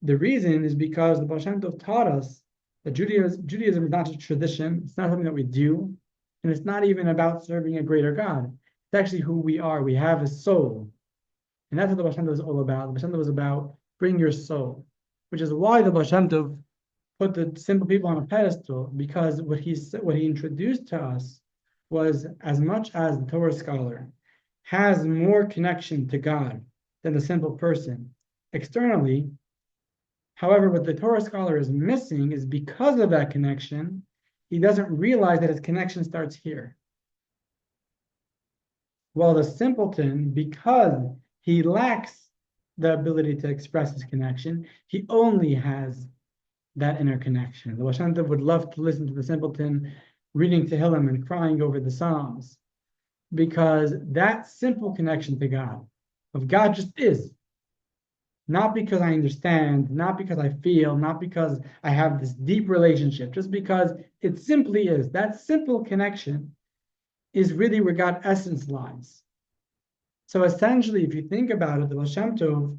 The reason is because the Baal Shem Tov taught us that Judaism is not just tradition, it's not something that we do, and it's not even about serving a greater God. It's actually who we are. We have a soul. And that's what the Baal Shem Tov is all about. The Baal Shem Tov was about bring your soul, which is why the Baal Shem Tov put the simple people on a pedestal, because what he introduced to us was, as much as the Torah scholar has more connection to God than the simple person externally. However, what the Torah scholar is missing is, because of that connection, he doesn't realize that his connection starts here. While the simpleton, because he lacks the ability to express his connection, he only has that interconnection. The Baal Shem Tov would love to listen to the simpleton reading Tehillim and crying over the Psalms, because that simple connection to God, of God just is. Not because I understand, not because I feel, not because I have this deep relationship, just because it simply is. That simple connection is really where God's essence lies. So essentially, if you think about it, the Baal Shem Tov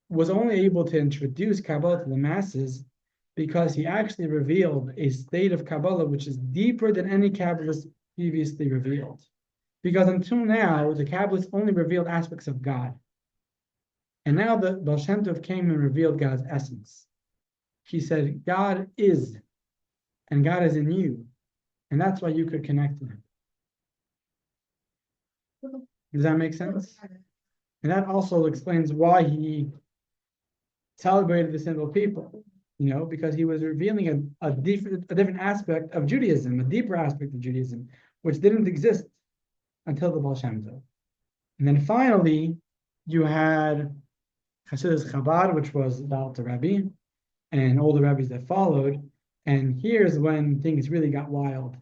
was only able to introduce Kabbalah to the masses because he actually revealed a state of Kabbalah which is deeper than any Kabbalist previously revealed. Because until now, the Kabbalists only revealed aspects of God. And now the Baal Shem Tov came and revealed God's essence. He said, God is, and God is in you. And that's why you could connect to him. Does that make sense? And that also explains why he celebrated the simple people, because he was revealing a different aspect of Judaism, a deeper aspect of Judaism, which didn't exist until the Baal Shem Tov. And then finally, you had Hasidus Chabad, which was the Alter Rebbe, and all the rabbis that followed. And here's when things really got wild,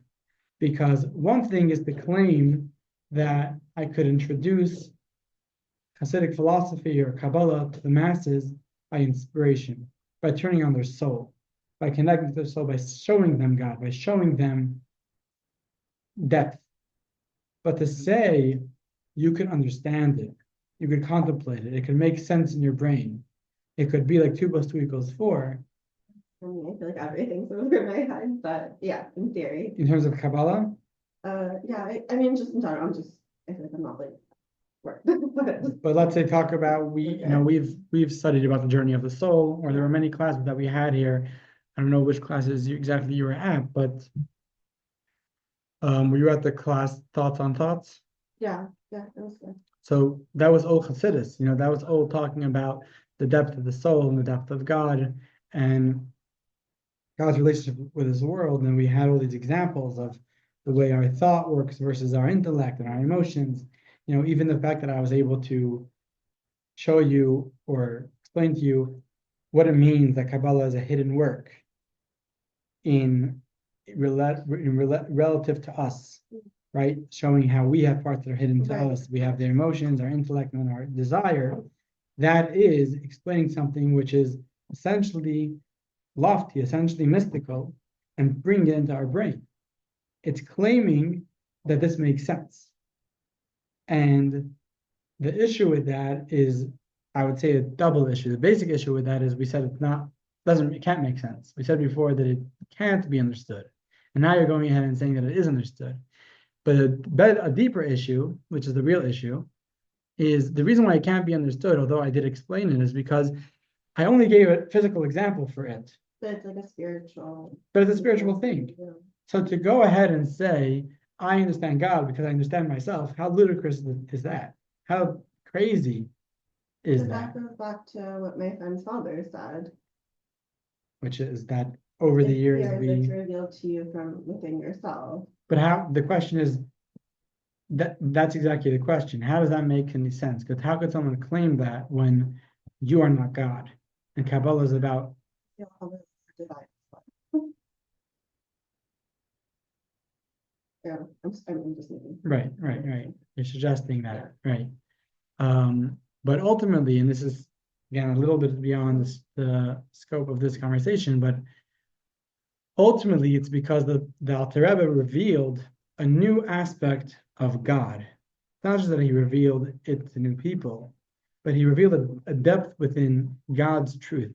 because one thing is to claim that I could introduce Hasidic philosophy or Kabbalah to the masses by inspiration, by turning on their soul, by connecting to their soul, by showing them God, by showing them depth. But to say you can understand it, you could contemplate it, it could make sense in your brain, it could be like 2 + 2 = 4. I mean, I feel like everything's over my head, but yeah, in theory. In terms of Kabbalah? Yeah, I mean, just in general, I feel like I'm not like, But let's say talk about, we've studied about the journey of the soul, or there were many classes that we had here. I don't know which classes exactly you were at, but were you at the class Thoughts on Thoughts? Yeah, that was good. So that was old Hasidus, that was old talking about the depth of the soul and the depth of God and God's relationship with his world. And we had all these examples of the way our thought works versus our intellect and our emotions. Even the fact that I was able to show you or explain to you what it means that Kabbalah is a hidden work relative to us, right? Showing how we have parts that are hidden to us. We have their emotions, our intellect, and our desire. That is explaining something which is essentially lofty, essentially mystical, and bring it into our brain. It's claiming that this makes sense. And the issue with that is, I would say, a double issue. The basic issue with that is we said it can't make sense. We said before that it can't be understood. And now you're going ahead and saying that it is understood. But a deeper issue, which is the real issue, is the reason why it can't be understood, although I did explain it, is because I only gave a physical example for it. But it's like a spiritual. But it's a spiritual thing. Yeah. So to go ahead and say, I understand God because I understand myself, how ludicrous is that? How crazy is that? That goes back to what my friend's father said. Which is that over the years it's revealed to you from within yourself. But how, the question is, that's exactly the question. How does that make any sense? Because how could someone claim that when you are not God? And Kabbalah is about Yeah, I'm just thinking. Right. You're suggesting that, right? But ultimately, and this is again a little bit beyond the scope of this conversation, but ultimately it's because the Alter Rebbe revealed a new aspect of God. It's not just that he revealed it to new people, but he revealed a depth within God's truth.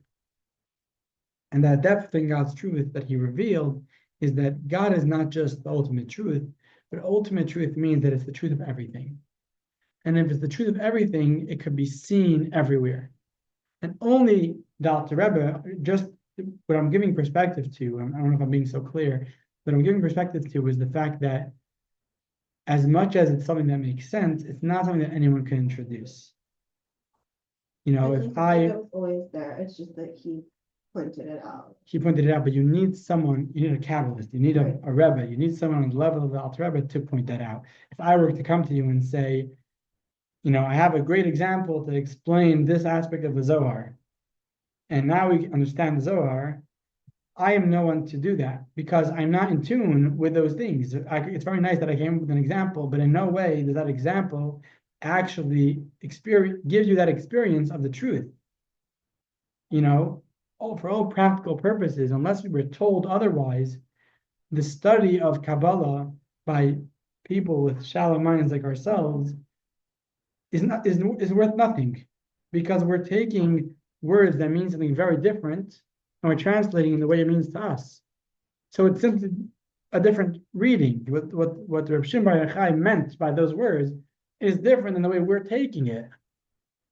And that depth in God's truth that he revealed is that God is not just the ultimate truth, but ultimate truth means that it's the truth of everything. And if it's the truth of everything, it could be seen everywhere. And only the Alter Rebbe, just what I'm giving perspective to, I don't know if I'm being so clear, but I'm giving perspective to is the fact that as much as it's something that makes sense, it's not something that anyone can introduce. If it was always there, it's just that he pointed it out. He pointed it out, but you need someone, you need a Kabbalist, you need a Rebbe, you need someone on the level of the Alter Rebbe to point that out. If I were to come to you and say, I have a great example to explain this aspect of the Zohar, and now we understand the Zohar, I am no one to do that because I'm not in tune with those things. It's very nice that I came up with an example, but in no way does that example actually gives you that experience of the truth. For all practical purposes, unless we were told otherwise, the study of Kabbalah by people with shallow minds like ourselves is worth nothing, because we're taking words that mean something very different and we're translating the way it means to us. So it's simply a different reading. What Reb Shimon Bar Yochai meant by those words is different than the way we're taking it.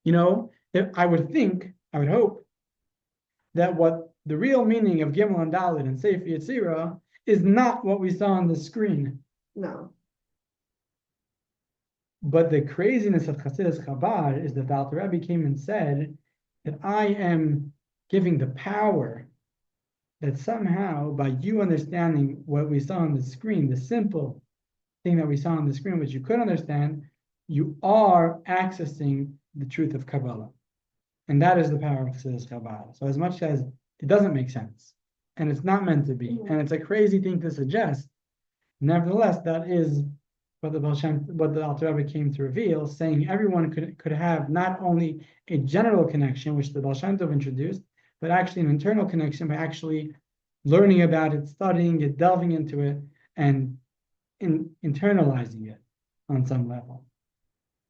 I would hope that what the real meaning of Gimel and Dalet and Sefer Yetzirah is not what we saw on the screen. No. But the craziness of Hasidus Chabad is that the Alter Rebbe came and said that I am giving the power that somehow by you understanding what we saw on the screen, the simple thing that we saw on the screen, which you could understand, you are accessing the truth of Kabbalah. And that is the power of Hasidus Chabad. So as much as it doesn't make sense, and it's not meant to be, and it's a crazy thing to suggest, nevertheless, that is what the Alter Rebbe came to reveal, saying everyone could have not only a general connection, which the Baal Shem Tov introduced, but actually an internal connection by actually learning about it, studying it, delving into it, and internalizing it on some level.